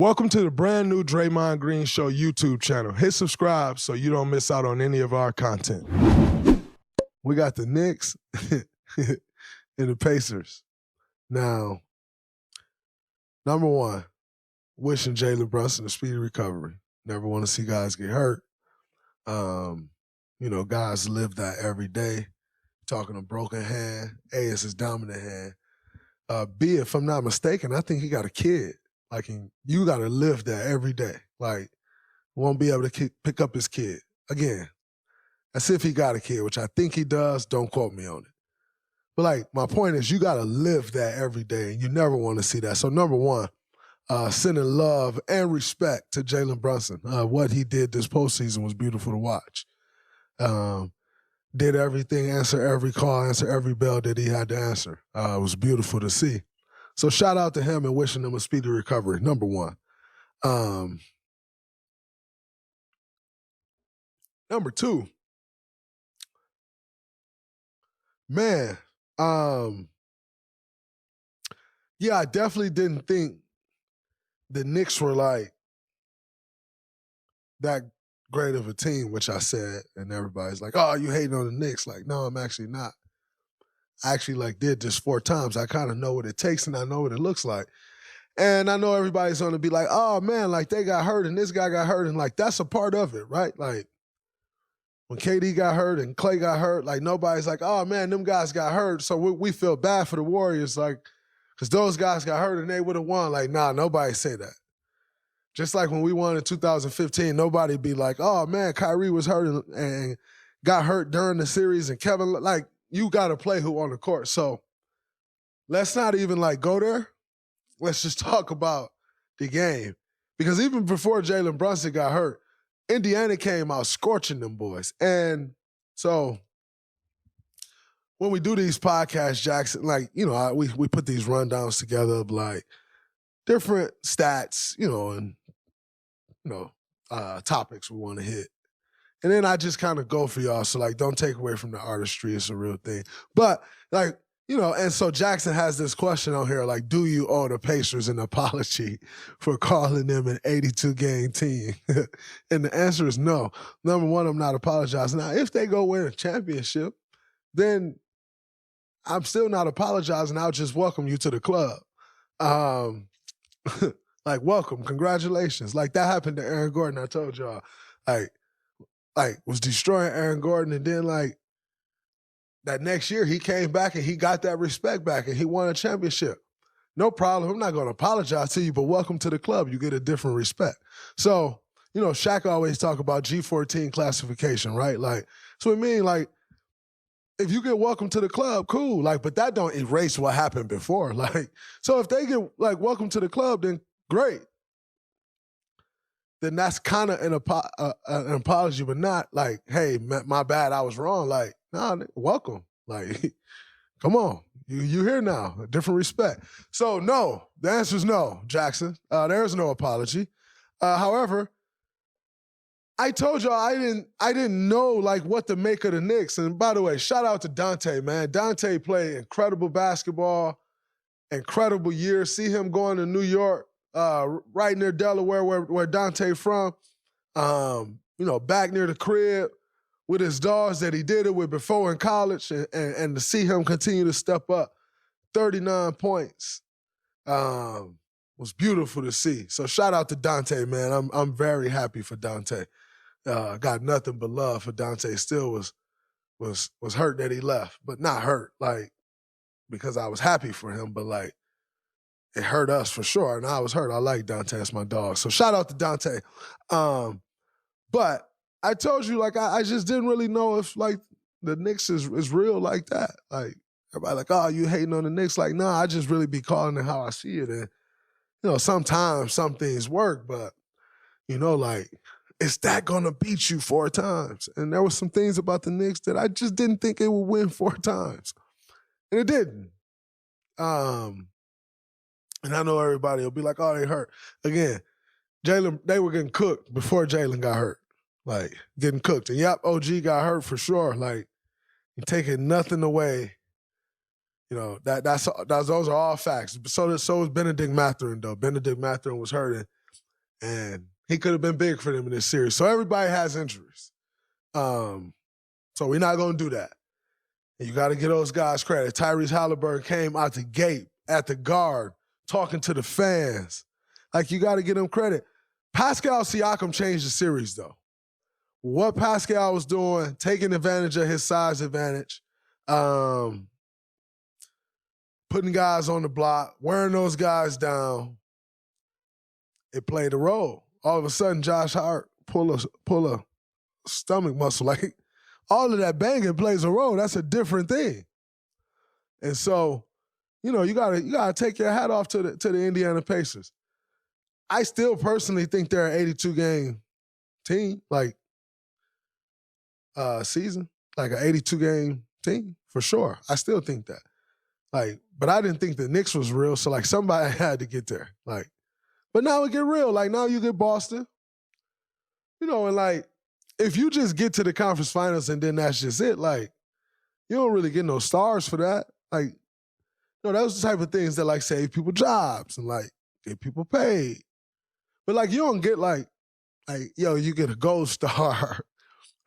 Welcome to the brand new Draymond Green Show YouTube channel. Hit subscribe so you don't miss out on any of our content. We got the Knicks and the Pacers. Now, number one, wishing Jalen Brunson a speedy recovery. Never want to see guys get hurt. Guys live that every day. Talking a broken hand. A, is his dominant hand. B, if I'm not mistaken, I think he got a kid. You got to live that every day. Won't be able to pick up his kid. Again, that's if he got a kid, which I think he does. Don't quote me on it. But, my point is you got to live that every day, and you never want to see that. So, number one, sending love and respect to Jalen Brunson. What he did this postseason was beautiful to watch. Did everything, answer every call, answer every bell that he had to answer. It was beautiful to see. So shout out to him and wishing him a speedy recovery, number one. Number two, man, I definitely didn't think the Knicks were that great of a team, which I said, and everybody's like, oh, you hating on the Knicks. No, I'm actually not. I actually did this 4 times. I kind of know what it takes and I know what it looks like. And I know everybody's going to be like, oh man, they got hurt and this guy got hurt. And that's a part of it, right? When KD got hurt and Clay got hurt, nobody's like, oh man, them guys got hurt. So we feel bad for the Warriors, because those guys got hurt and they would have won. Nah, nobody say that. Just like when we won in 2015, nobody be like, oh man, Kyrie was hurt and got hurt during the series and Kevin, you got to play who on the court. So let's not even go there. Let's just talk about the game. Because even before Jalen Brunson got hurt, Indiana came out scorching them boys. And so when we do these podcasts, Jackson, we put these rundowns together of different stats, and topics we want to hit. And then I just kind of go for y'all. So, don't take away from the artistry. It's a real thing. But, and so Jackson has this question on here, do you owe the Pacers an apology for calling them an 82-game team? And the answer is no. Number one, I'm not apologizing. Now, if they go win a championship, then I'm still not apologizing. I'll just welcome you to the club. Welcome, congratulations. That happened to Aaron Gordon, I told y'all. Was destroying Aaron Gordon, and then that next year he came back and he got that respect back and he won a championship. No problem. I'm not going to apologize to you, but welcome to the club. You get a different respect. So, Shaq always talk about G14 classification, right? So I mean, if you get welcome to the club, cool. But that don't erase what happened before. So if they get welcome to the club, then great. Then that's kind of an apology, but not hey, my bad, I was wrong. Nah, welcome. Come on, you here now, a different respect. So no, the answer is no, Jackson. There is no apology. However, I told y'all I didn't know what to make of the Knicks. And by the way, shout out to Dante, man. Dante played incredible basketball, incredible year. See him going to New York. Right near Delaware, where Dante from, back near the crib with his dogs that he did it with before in college, and to see him continue to step up, 39 points, was beautiful to see. So shout out to Dante, man. I'm very happy for Dante. Got nothing but love for Dante. Still was hurt that he left, but not hurt because I was happy for him, but it hurt us for sure, and I was hurt. I like Dante. That's my dog. So shout out to Dante. But I told you, I just didn't really know if, the Knicks is real like that. Everybody oh, you hating on the Knicks. Nah, I just really be calling it how I see it. And, sometimes some things work, but, is that going to beat you 4 times? And there were some things about the Knicks that I just didn't think it would win 4 times. And it didn't. And I know everybody will be like, oh, they hurt. Again, they were getting cooked before Jalen got hurt. Getting cooked. And yep, OG got hurt for sure. Taking nothing away. Those are all facts. So is Benedict Mathurin, though. Benedict Mathurin was hurt. And he could have been big for them in this series. So everybody has injuries. So we're not going to do that. And you got to give those guys credit. Tyrese Halliburton came out the gate at the guard talking to the fans. Like, you got to give him credit. Pascal Siakam changed the series, though. What Pascal was doing, taking advantage of his size advantage, putting guys on the block, wearing those guys down, it played a role. All of a sudden, Josh Hart pull a stomach muscle. Like, all of that banging plays a role. That's a different thing. And so, you gotta take your hat off to the Indiana Pacers. I still personally think they're an 82-game team, like season, like an 82-game team for sure. I still think that. Like, but I didn't think the Knicks was real, so like somebody had to get there. Like, but now it get real. Like, now you get Boston. And like, if you just get to the conference finals and then that's just it, like, you don't really get no stars for that. Like, those are the type of things that like save people jobs and like get people paid. But like, you don't get like, you get a gold star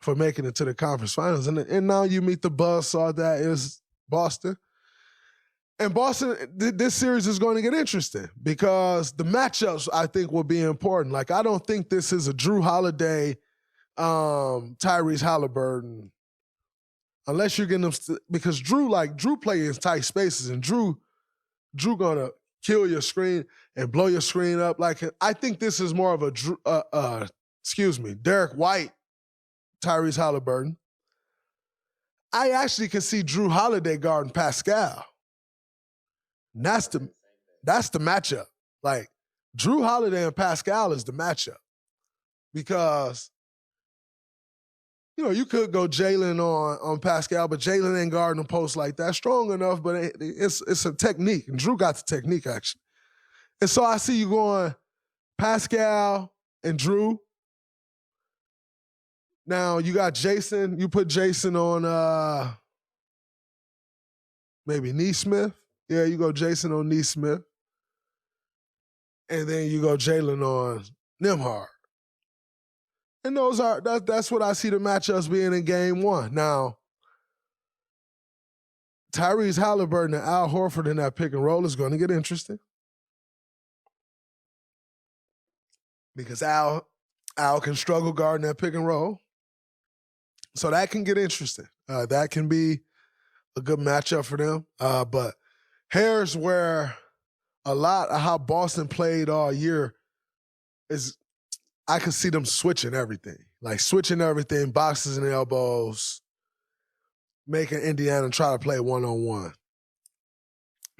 for making it to the conference finals. And now you meet the buzzsaw that is Boston. And Boston, this series is going to get interesting because the matchups, I think, will be important. Like, I don't think this is a Drew Holiday, Tyrese Halliburton, unless you're getting them because Drew play in tight spaces, and Drew gonna kill your screen and blow your screen up. Like, I think this is more of a Derek White, Tyrese Halliburton. I actually can see Drew Holiday guarding Pascal. And that's the matchup. Like, Drew Holiday and Pascal is the matchup because you could go Jalen on Pascal, but Jalen ain't guarding the post like that strong enough, but it's a technique, and Drew got the technique, actually. And so I see you going Pascal and Drew. Now, you got Jason. You put Jason on maybe Neesmith. Yeah, you go Jason on Neesmith. And then you go Jalen on Nembhard. And that's what I see the matchups being in game one. Now, Tyrese Halliburton and Al Horford in that pick and roll is going to get interesting. Because Al can struggle guarding that pick and roll. So that can get interesting. That can be a good matchup for them. But here's where a lot of how Boston played all year is I could see them switching everything. Like, switching everything, boxes and elbows, making Indiana try to play one-on-one.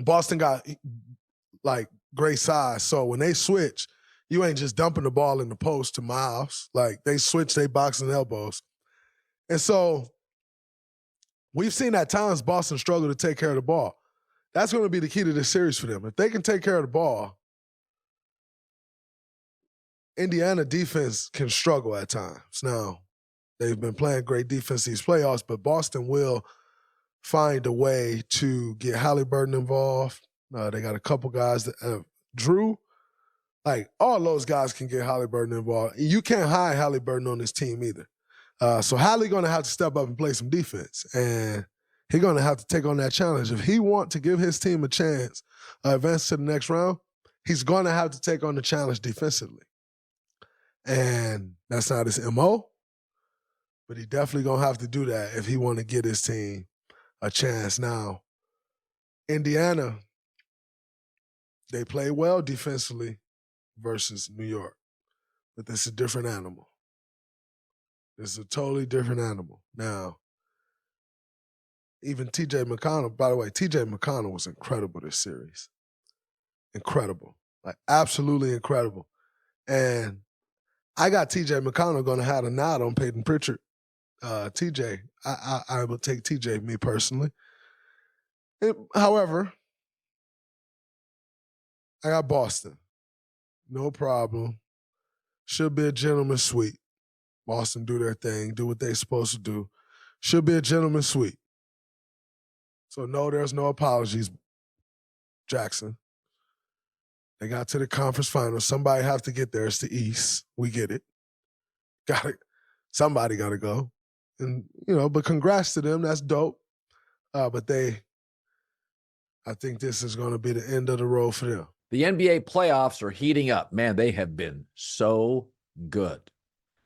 Boston got, like, great size. So when they switch, you ain't just dumping the ball in the post to Miles. Like, they switch, they boxes and elbows. And so we've seen at times Boston struggle to take care of the ball. That's going to be the key to this series for them. If they can take care of the ball, Indiana defense can struggle at times. Now, they've been playing great defense these playoffs, but Boston will find a way to get Halliburton involved. They got a couple guys that Drew, like, all those guys can get Halliburton involved. You can't hide Halliburton on this team either. So Hallie going to have to step up and play some defense, and he's going to have to take on that challenge. If he wants to give his team a chance advance to the next round, he's going to have to take on the challenge defensively. And that's not his MO, but he definitely going to have to do that if he want to get his team a chance. Now, Indiana, they play well defensively versus New York, but this is a different animal. This is a totally different animal. Now, even T.J. McConnell, by the way, T.J. McConnell was incredible this series. Incredible. Like, absolutely incredible. And I got T.J. McConnell going to have a nod on Peyton Pritchard. T.J., I will take T.J., me personally. However, I got Boston. No problem. Should be a gentleman's sweep. Boston do their thing, do what they're supposed to do. Should be a gentleman's sweep. So, no, there's no apologies, Jackson. They got to the conference finals. Somebody have to get there. It's the East. We get it. Got it. Somebody got to go. And, but congrats to them. That's dope. But I think this is going to be the end of the road for them. The NBA playoffs are heating up. Man, they have been so good.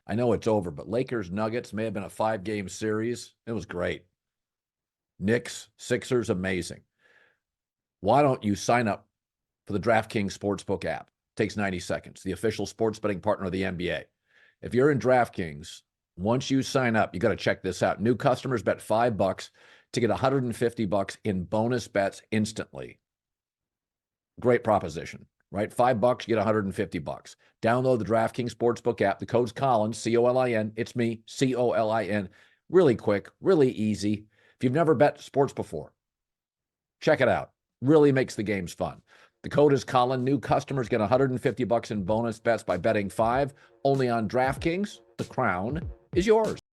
I know it's over, but Lakers Nuggets may have been a 5-game series. It was great. Knicks, Sixers, amazing. Why don't you sign up for the DraftKings Sportsbook app? It takes 90 seconds. The official sports betting partner of the NBA. If you're in DraftKings, once you sign up, you got to check this out. New customers bet $5 to get $150 in bonus bets instantly. Great proposition, right? $5, you get $150. Download the DraftKings Sportsbook app. The code's Collins, C-O-L-I-N. It's me, C-O-L-I-N. Really quick, really easy. If you've never bet sports before, check it out. Really makes the games fun. The code is Colin. New customers get $150 in bonus bets by betting $5. Only on DraftKings. The crown is yours.